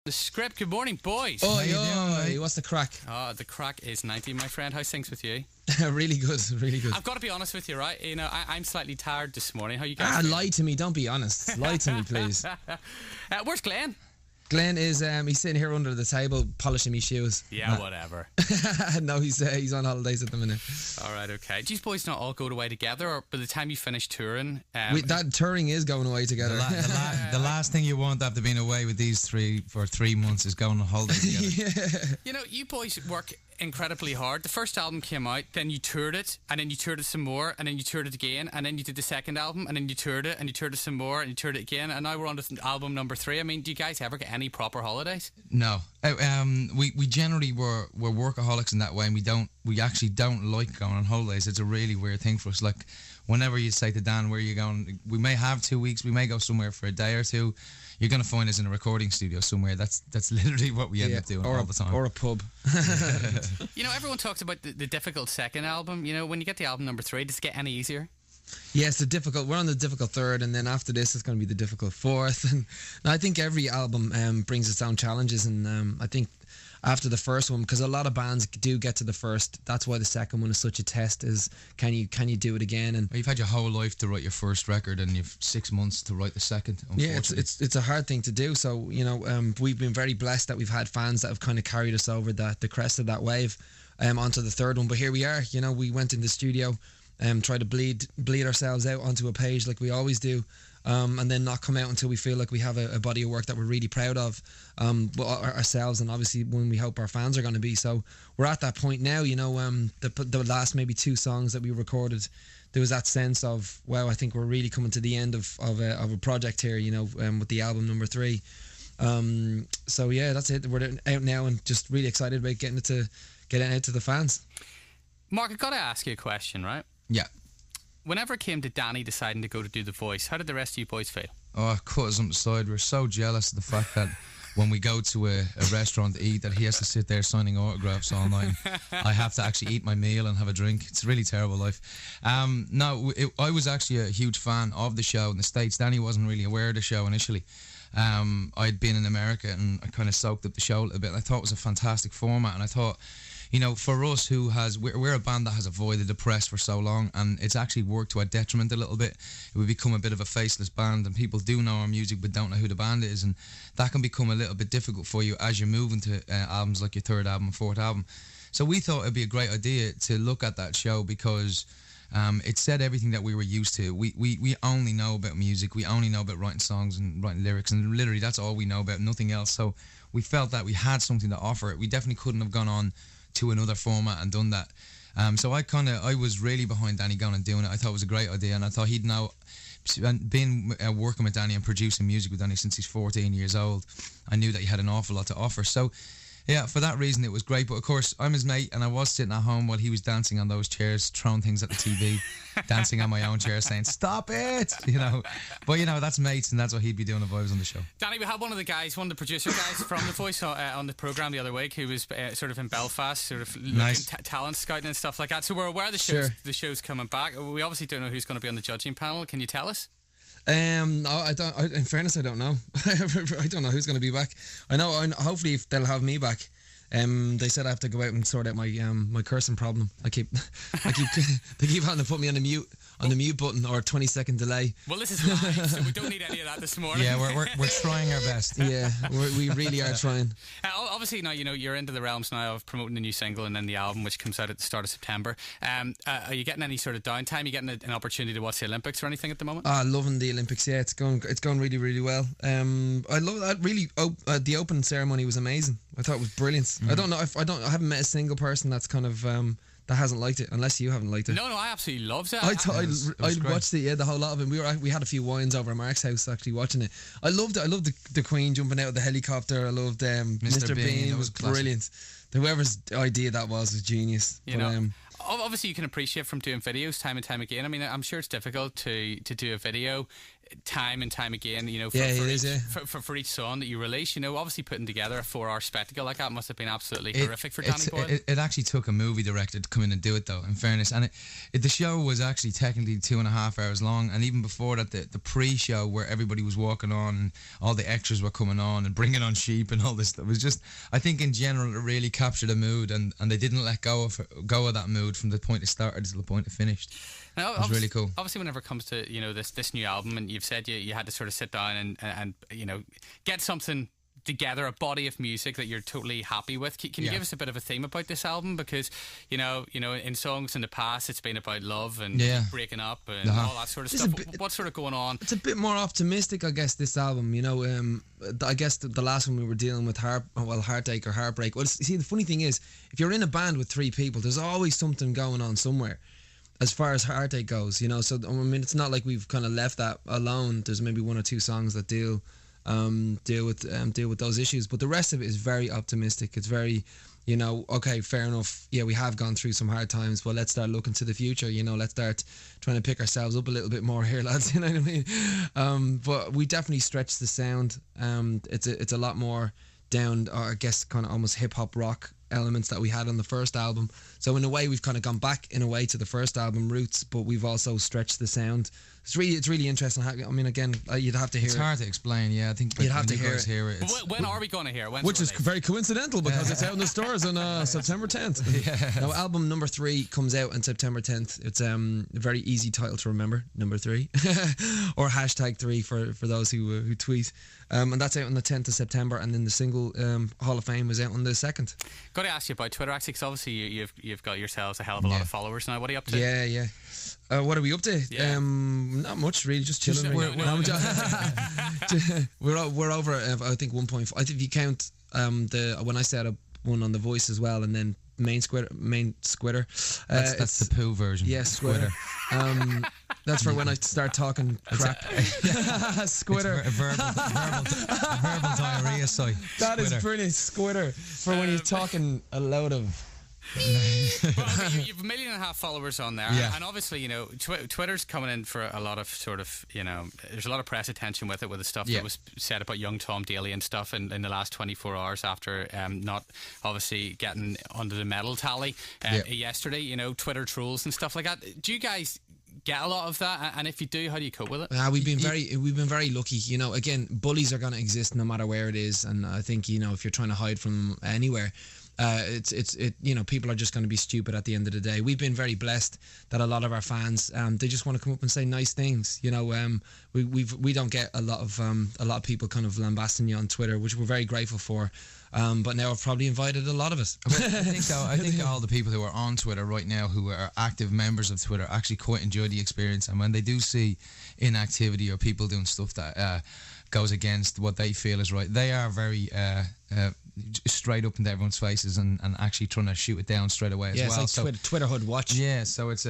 The script. Good morning, boys. Oh, yo, what's the crack? Oh, the crack is 90, my friend. How's things with you? Really good, really good. I've got to be honest with you, right? You know, I'm slightly tired this morning. How you guys? Lie to me, don't be honest. Lie to me, please. Where's Glenn? Glenn is he's sitting here under the table polishing me shoes. Yeah, whatever. No, he's on holidays at the minute. All right, okay. Do you boys not all go away together, or by the time you finish touring? That touring is going away together. The last thing you want after being away with these three for 3 months is going on holiday together. Yeah. You know, you boys work incredibly hard. The first album came out, then you toured it, and then you toured it some more, and then you toured it again, and then you did the second album, and then you toured it, and you toured it some more, and you toured it again, and now we're on to album number 3. I mean, do you guys ever get any proper holidays? No. We generally we're workaholics in that way, and we actually don't like going on holidays. It's a really weird thing for us. Like, whenever you say to Dan, where are you going? We may have 2 weeks, we may go somewhere for a day or two. You're going to find us in a recording studio somewhere. That's literally what we end up doing all the time. Or a pub. You know, everyone talks about the difficult second album. You know, when you get the album number 3, does it get any easier? Yes, we're on the difficult third, and then after this it's going to be the difficult fourth. And I think every album brings its own challenges, and I think after the first one, because a lot of bands do get to the first, that's why the second one is such a test, is can you do it again? And you've had your whole life to write your first record, and you've 6 months to write the second. Yeah, it's a hard thing to do. So, you know, we've been very blessed that we've had fans that have kind of carried us over the crest of that wave onto the third one. But here we are. You know, we went in the studio, try to bleed ourselves out onto a page like we always do, and then not come out until we feel like we have a body of work that we're really proud of, ourselves, and obviously when we hope our fans are going to be. So we're at that point now. You know, the last maybe 2 songs that we recorded, there was that sense of, wow, I think we're really coming to the end of a project here, you know, with the album number 3. So yeah, that's it. We're out now and just really excited about getting it out to the fans. Mark, I've got to ask you a question, right? Yeah. Whenever it came to Danny deciding to go to do The Voice, how did the rest of you boys feel? Oh, cut us on the side. We're so jealous of the fact that when we go to a restaurant to eat, that he has to sit there signing autographs all night. I have to actually eat my meal and have a drink. It's a really terrible life. I was actually a huge fan of the show in the States. Danny wasn't really aware of the show initially. I'd been in America and I kind of soaked up the show a little bit. I thought it was a fantastic format, and I thought, you know, for us we're a band that has avoided the press for so long, and it's actually worked to our detriment a little bit. We become a bit of a faceless band, and people do know our music but don't know who the band is, and that can become a little bit difficult for you as you move into albums like your third album, fourth album. So we thought it'd be a great idea to look at that show because it said everything that we were used to. We only know about music. We only know about writing songs and writing lyrics, and literally that's all we know about, nothing else. So we felt that we had something to offer. We definitely couldn't have gone on to another format and done that. So I was really behind Danny going and doing it. I thought it was a great idea, and I thought he'd know, been working with Danny and producing music with Danny since he's 14 years old, I knew that he had an awful lot to offer. So yeah, for that reason it was great. But of course, I'm his mate, and I was sitting at home while he was dancing on those chairs, throwing things at the TV, dancing on my own chair, saying, "Stop it!" You know. But you know, that's mates, and that's what he'd be doing if I was on the show. Danny, we had one of the producer guys from The Voice on the programme the other week, who was sort of in Belfast, sort of nice. Talent scouting and stuff like that. So we're aware the show's coming back. We obviously don't know who's going to be on the judging panel. Can you tell us? No, I don't. In fairness, I don't know. I don't know who's going to be back. I know. Hopefully, they'll have me back. They said I have to go out and sort out my cursing problem. They keep having to put me on the mute button or 20-second delay. Well, this is live, so we don't need any of that this morning. Yeah, we're trying our best. Yeah, we really are trying. Obviously, now you know you're into the realms now of promoting the new single and then the album, which comes out at the start of September. Are you getting any sort of downtime? Are you getting an opportunity to watch the Olympics or anything at the moment? Loving the Olympics. Yeah, it's going really, really well. I love that. Really, the opening ceremony was amazing. I thought it was brilliant. Mm. I haven't met a single person that's kind of that hasn't liked it, unless you haven't liked it. No, I absolutely loved it. I watched it, yeah, the whole lot of it. We had a few wines over at Mark's house actually watching it. I loved it. I loved the Queen jumping out of the helicopter. I loved Mr. Bean. It was brilliant. Whoever's idea that was genius. You know, obviously you can appreciate from doing videos time and time again. I mean, I'm sure it's difficult to do a video time and time again, you know, for each song that you release, you know, obviously putting together a 4-hour spectacle like that must have been absolutely horrific for Danny Boyle. It actually took a movie director to come in and do it, though, in fairness. And the show was actually technically 2.5 hours long, and even before that, the pre-show where everybody was walking on and all the extras were coming on and bringing on sheep and all this stuff, it was just, I think in general, it really captured a mood, and they didn't let go of that mood from the point it started to the point it finished. Now, it was really cool. Obviously, whenever it comes to, you know, this new album, and you've said you had to sort of sit down and you know, get something together, a body of music that you're totally happy with. Can you give us a bit of a theme about this album? Because you know, in songs in the past, it's been about love and breaking up and all that sort of stuff. What's sort of going on? It's a bit more optimistic, I guess, this album. You know, I guess the last one we were dealing with heartache or heartbreak. Well, see, the funny thing is, if you're in a band with 3 people, there's always something going on somewhere. As far as heartache goes, you know, so I mean, it's not like we've kind of left that alone. There's maybe 1 or 2 songs that deal with those issues, but the rest of it is very optimistic. It's very, you know, okay, fair enough. Yeah, we have gone through some hard times, but let's start looking to the future. You know, let's start trying to pick ourselves up a little bit more here, lads. You know what I mean? But we definitely stretched the sound. It's a lot more down, or I guess, kind of almost hip hop rock elements that we had on the first album. So in a way, we've kind of gone back in a way to the first album roots, but we've also stretched the sound. It's really interesting. I mean, again, you'd have to hear. It's hard to explain. Yeah, I think you'd have to hear it. When are we going to hear? Which is very coincidental because it's out in the stores on September 10th. Yeah. Now, album number 3 comes out on September 10th. It's a very easy title to remember, number 3, or #3 for those who tweet. And that's out on the 10th of September, and then the single Hall of Fame is out on the 2nd. Got to ask you about Twitter, actually, because obviously you've got yourselves a hell of a lot of followers now. What are you up to? Yeah. What are we up to? Yeah. Not much, really. Just chilling. We're over. I think 1.5. I think if you count when I set up one on The Voice as well, and then main Squitter. That's the poo version. Yes, Squitter. That's for when I start talking crap. Squitter. A verbal diarrhea site. That is brilliant. Squitter for when you're talking a load of. Well, I mean, you've 1.5 million followers on there, and obviously, you know, Twitter's coming in for a lot of sort of, you know, there's a lot of press attention with it, with the stuff that was said about young Tom Daly and stuff in the last 24 hours after not obviously getting under the medal tally yesterday. You know, Twitter trolls and stuff like that. Do you guys get a lot of that, and if you do, how do you cope with it? We've been very lucky. You know, again, bullies are going to exist no matter where it is, and I think, you know, if you're trying to hide from anywhere, you know, people are just going to be stupid at the end of the day. We've been very blessed that a lot of our fans, they just want to come up and say nice things. You know, we don't get a lot of people kind of lambasting you on Twitter, which we're very grateful for. But now I've probably invited a lot of us. I think all the people who are on Twitter right now, who are active members of Twitter, actually quite enjoy the experience. And when they do see inactivity or people doing stuff that goes against what they feel is right, they are very straight up into everyone's faces and actually trying to shoot it down straight away as well. It's like Twitter Hood Watch. Yeah, so it's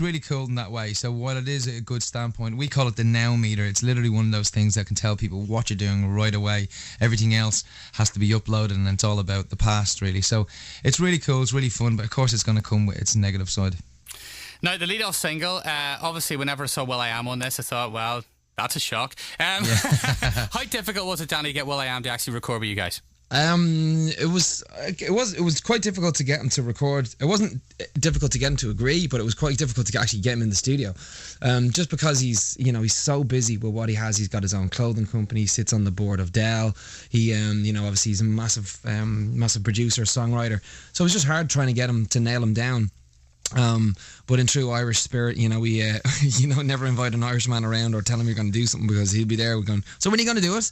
really cool in that way. So while it is a good standpoint, we call it the now meter. It's literally one of those things that can tell people what you're doing right away. Everything else has to be uploaded, and it's all about the past, really. So it's really cool, it's really fun, but of course it's going to come with its negative side. Now, the lead-off single, obviously whenever I saw will.i.am on this, I thought, well, that's a shock. How difficult was it, Danny, to get will.i.am to actually record with you guys? It was quite difficult to get him to record. It wasn't difficult to get him to agree, but it was quite difficult to actually get him in the studio. Just because he's so busy with what he has. He's got his own clothing company. He sits on the board of Dell. He, obviously he's a massive producer, songwriter. So it was just hard trying to get him to nail him down. But in true Irish spirit, we never invite an Irishman around or tell him you're going to do something, because he'll be there. We're going, so when are you going to do it?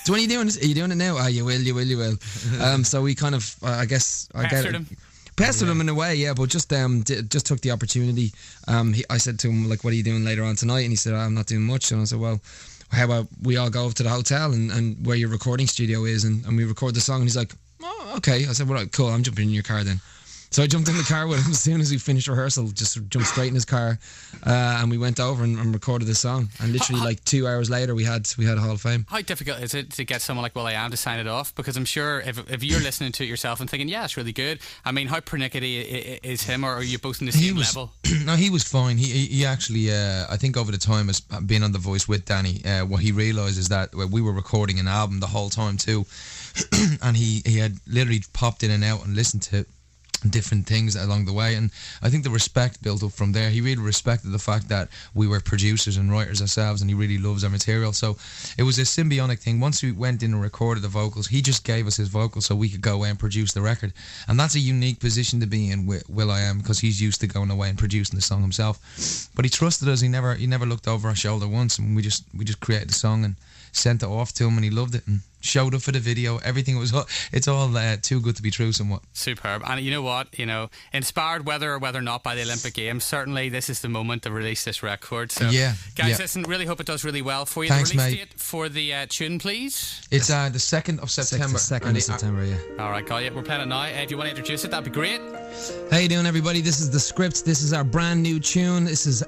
So when are you doing it? Are you doing it now? Ah, you will. So we kind of, I guess, pestered him in a way, yeah. But just took the opportunity. I said to him, like, what are you doing later on tonight? And he said, I'm not doing much. And I said, well, how about we all go up to the hotel and where your recording studio is, and we record the song. And he's like, oh, okay. I said, well, cool, I'm jumping in your car then. So I jumped in the car with him as soon as we finished rehearsal. Just jumped straight in his car, and we went over and recorded the song. And literally, like 2 hours later, we had a Hall of Fame. How difficult is it to get someone like will.i.am to sign it off? Because I'm sure if you're listening to it yourself and thinking, yeah, it's really good. I mean, how pernickety is him, or are you both in the same level? No, he was fine. He actually, I think over the time as being on The Voice with Danny, what he realised is that we were recording an album the whole time too, and he had literally popped in and out and listened to different things along the way, and I think the respect built up from there. He really respected the fact that we were producers and writers ourselves, and he really loves our material. So it was a symbiotic thing. Once we went in and recorded the vocals, he just gave us his vocals so we could go away and produce the record, and that's a unique position to be in with will.i.am, because he's used to going away and producing the song himself. But he trusted us. He never looked over our shoulder once, and we just created the song and sent it off to him, and he loved it and showed up for the video. Everything it's all too good to be true somewhat. Superb. And you know what, inspired whether or not by the Olympic Games, certainly this is the moment to release this record. So guys, listen, really hope it does really well for you. Thanks, the release mate. date for the tune, please. It's the 2nd of September. 2nd of September, yeah. Alright, got you. We're playing it now. If you want to introduce it, that'd be great. How you doing, everybody? This is The Script. This is our brand new tune. This is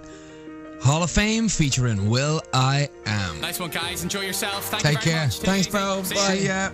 Hall of Fame featuring will.i.am. Nice one, guys. Enjoy yourself. Thank Take you very care. much. Thanks, bro. See Bye. you. Yeah.